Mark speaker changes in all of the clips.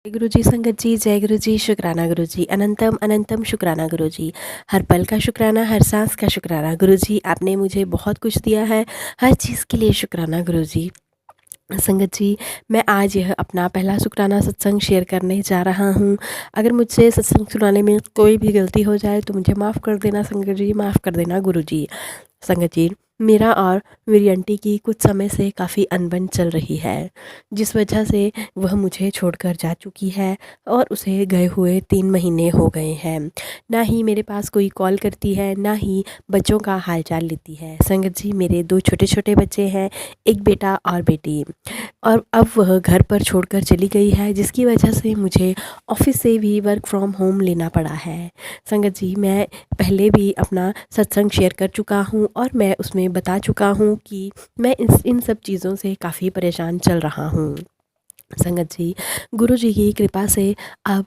Speaker 1: जय गुरु जी संगत जी, जय गुरु जी, शुक्राना गुरु जी, अनंतम अनंतम शुक्राना गुरु जी। हर पल का शुक्राना, हर सांस का शुक्राना गुरु जी। आपने मुझे बहुत कुछ दिया है, हर चीज़ के लिए शुक्राना गुरु जी। संगत जी, मैं आज यह अपना पहला शुक्राना सत्संग शेयर करने जा रहा हूँ। अगर मुझसे सत्संग सुनाने में कोई भी गलती हो जाए तो मुझे माफ़ कर देना संगत जी, माफ़ कर देना गुरु जी। संगत जी, मेरा और मेरी आंटी की कुछ समय से काफ़ी अनबन चल रही है, जिस वजह से वह मुझे छोड़कर जा चुकी है और उसे गए हुए 3 महीने हो गए हैं। ना ही मेरे पास कोई कॉल करती है, ना ही बच्चों का हालचाल लेती है। संगत जी, मेरे 2 छोटे-छोटे बच्चे हैं, एक बेटा और बेटी। और अब वह घर पर छोड़कर चली गई है, जिसकी वजह से मुझे ऑफ़िस से भी वर्क फ्रॉम होम लेना पड़ा है। संगत जी, मैं पहले भी अपना सत्संग शेयर कर चुका हूँ और मैं उसमें बता चुका हूँ कि मैं इन सब चीज़ों से काफ़ी परेशान चल रहा हूँ। संगत जी, गुरु जी की कृपा से अब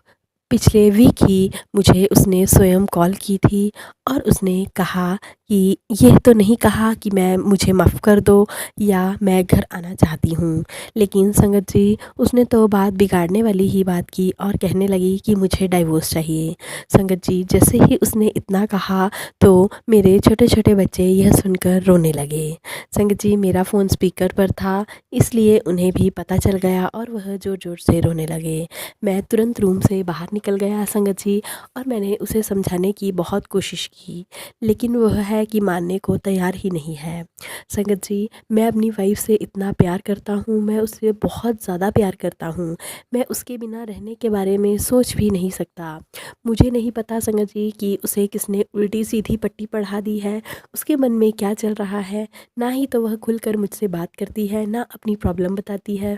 Speaker 1: पिछले वीक ही मुझे उसने स्वयं कॉल की थी और उसने कहा कि यह तो नहीं कहा कि मुझे माफ़ कर दो या मैं घर आना चाहती हूँ। लेकिन संगत जी, उसने तो बात बिगाड़ने वाली ही बात की और कहने लगी कि मुझे डाइवोर्स चाहिए। संगत जी, जैसे ही उसने इतना कहा तो मेरे छोटे-छोटे बच्चे यह सुनकर रोने लगे। संगत जी, मेरा फ़ोन स्पीकर पर था, इसलिए उन्हें भी पता चल गया और वह ज़ोर-ज़ोर से रोने लगे। मैं तुरंत रूम से बाहर निकल गया संगत जी और मैंने उसे समझाने की बहुत कोशिश की, लेकिन वह है कि मानने को तैयार ही नहीं है। संगत जी, मैं अपनी वाइफ़ से इतना प्यार करता हूँ, मैं उससे बहुत ज़्यादा प्यार करता हूँ। मैं उसके बिना रहने के बारे में सोच भी नहीं सकता। मुझे नहीं पता संगत जी कि उसे किसने उल्टी-सीधी पट्टी पढ़ा दी है, उसके मन में क्या चल रहा है। ना ही तो वह खुलकर मुझसे बात करती है, ना अपनी प्रॉब्लम बताती है।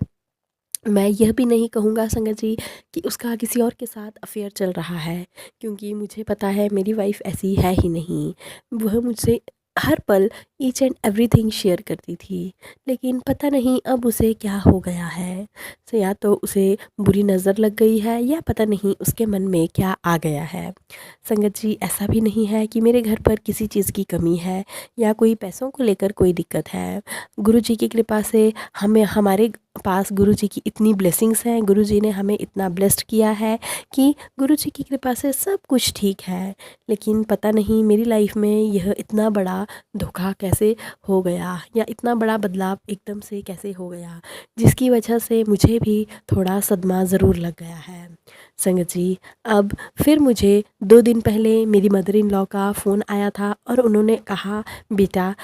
Speaker 1: मैं यह भी नहीं कहूँगा संगत जी कि उसका किसी और के साथ अफ़ेयर चल रहा है, क्योंकि मुझे पता है मेरी वाइफ़ ऐसी है ही नहीं। वह मुझसे हर पल ईच एंड एवरीथिंग शेयर करती थी, लेकिन पता नहीं अब उसे क्या हो गया है। या तो उसे बुरी नज़र लग गई है या पता नहीं उसके मन में क्या आ गया है। संगत जी, ऐसा भी नहीं है कि मेरे घर पर किसी चीज़ की कमी है या कोई पैसों को लेकर कोई दिक्कत है। गुरु जी की कृपा से हमारे पास गुरु जी की इतनी ब्लेसिंग्स हैं, गुरु जी ने हमें इतना ब्लेस्ड किया है कि गुरु जी की कृपा से सब कुछ ठीक है। लेकिन पता नहीं मेरी लाइफ़ में यह इतना बड़ा धोखा कैसे हो गया या इतना बड़ा बदलाव एकदम से कैसे हो गया, जिसकी वजह से मुझे भी थोड़ा सदमा ज़रूर लग गया है। संगत जी, अब फिर मुझे 2 दिन पहले मेरी मदर इन लॉ का फ़ोन आया था और उन्होंने कहा, बेटा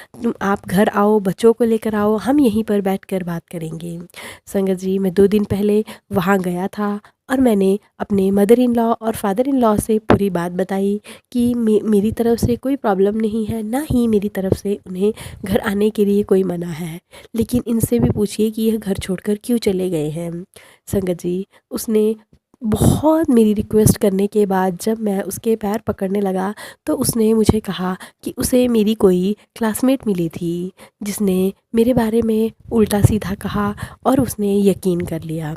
Speaker 1: आप घर आओ, बच्चों को लेकर आओ, हम यहीं पर बैठकर बात करेंगे। संगत जी, मैं 2 दिन पहले वहाँ गया था और मैंने अपने मदर इन लॉ और फादर इन लॉ से पूरी बात बताई कि मेरी तरफ से कोई प्रॉब्लम नहीं है, ना ही मेरी तरफ से उन्हें घर आने के लिए कोई मना है। लेकिन इनसे भी पूछिए कि यह घर छोड़कर क्यों चले गए हैं। संगत जी, उसने बहुत मेरी रिक्वेस्ट करने के बाद जब मैं उसके पैर पकड़ने लगा, तो उसने मुझे कहा कि उसे मेरी कोई क्लासमेट मिली थी, जिसने मेरे बारे में उल्टा-सीधा कहा और उसने यकीन कर लिया।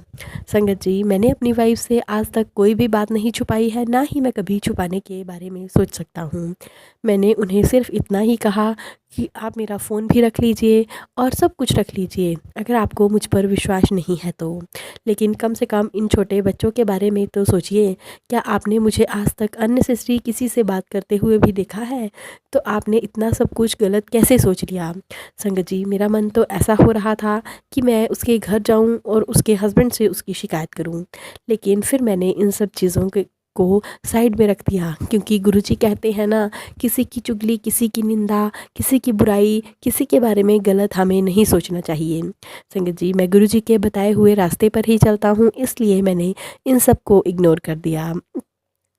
Speaker 1: संगत जी, मैंने अपनी वाइफ़ से आज तक कोई भी बात नहीं छुपाई है, ना ही मैं कभी छुपाने के बारे में सोच सकता हूँ। मैंने उन्हें सिर्फ़ इतना ही कहा कि आप मेरा फ़ोन भी रख लीजिए और सब कुछ रख लीजिए, अगर आपको मुझ पर विश्वास नहीं है तो। लेकिन कम से कम इन छोटे बच्चों के बारे में तो सोचिए, क्या आपने मुझे आज तक अननेसेसरी किसी से बात करते हुए भी देखा है? तो आपने इतना सब कुछ गलत कैसे सोच लिया? संगत जी, मेरा मन तो ऐसा हो रहा था कि मैं उसके घर जाऊँ और उसके हस्बैंड से उसकी शिकायत करूँ। लेकिन फिर मैंने इन सब चीज़ों के को साइड में रख दिया, क्योंकि गुरुजी कहते हैं ना, किसी की चुगली, किसी की निंदा, किसी की बुराई, किसी के बारे में गलत हमें नहीं सोचना चाहिए। संगत जी, मैं गुरुजी के बताए हुए रास्ते पर ही चलता हूँ, इसलिए मैंने इन सब को इग्नोर कर दिया।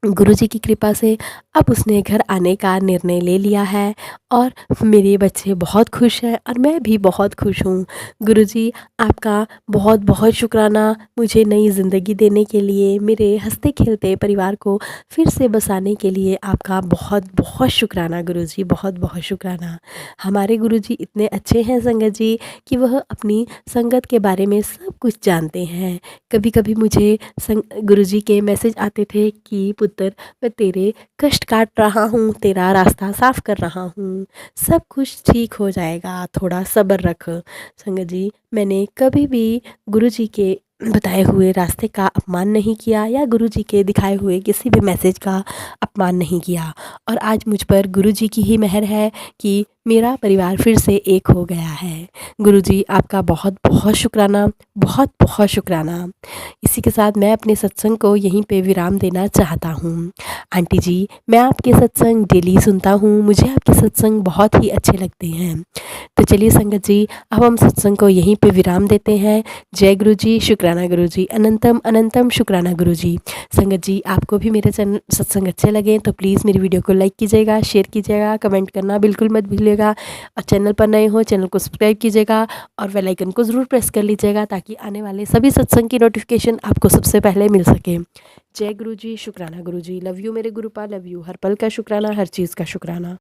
Speaker 1: गुरुजी की कृपा से अब उसने घर आने का निर्णय ले लिया है और मेरे बच्चे बहुत खुश हैं और मैं भी बहुत खुश हूँ। गुरुजी, आपका बहुत बहुत शुक्राना मुझे नई ज़िंदगी देने के लिए, मेरे हँसते-खेलते परिवार को फिर से बसाने के लिए आपका बहुत बहुत शुक्राना गुरुजी, बहुत बहुत शुक्राना। हमारे गुरुजी इतने अच्छे हैं संगत जी कि वह अपनी संगत के बारे में सब कुछ जानते हैं। कभी-कभी मुझे गुरुजी के मैसेज आते थे कि पुत्र, मैं तेरे कष्ट काट रहा हूँ, तेरा रास्ता साफ कर रहा हूँ, सब कुछ ठीक हो जाएगा, थोड़ा सब्र रख। संगत जी, मैंने कभी भी गुरुजी के बताए हुए रास्ते का अपमान नहीं किया या गुरुजी के दिखाए हुए किसी भी मैसेज का अपमान नहीं किया। और आज मुझ पर गुरुजी की ही मेहर है कि मेरा परिवार फिर से एक हो गया है। गुरुजी आपका बहुत बहुत शुक्राना, बहुत बहुत शुक्राना। इसी के साथ मैं अपने सत्संग को यहीं पे विराम देना चाहता हूँ। आंटी जी, मैं आपके सत्संग डेली सुनता हूँ, मुझे आपके सत्संग बहुत ही अच्छे लगते हैं। तो चलिए संगत जी, अब हम सत्संग को यहीं पे विराम देते हैं। जय गुरु जी, शुक्राना गुरु जी, अनंतम अनंतम शुक्राना गुरु जी। संगत जी, आपको भी मेरे चैनल सत्संग अच्छे लगे तो प्लीज़ मेरी वीडियो को लाइक कीजिएगा, शेयर कीजिएगा, कमेंट करना बिल्कुल मत भूलिएगा। और चैनल पर नए हो, चैनल को सब्सक्राइब कीजिएगा और बेल आइकन को ज़रूर प्रेस कर लीजिएगा ताकि आने वाले सभी सत्संग की नोटिफिकेशन आपको सबसे पहले मिल सके। जय गुरु जी, शुक्राना गुरु जी, लव यू मेरे गुरुपा, लव यू, हर पल का शुक्राना, हर चीज़ का शुक्राना।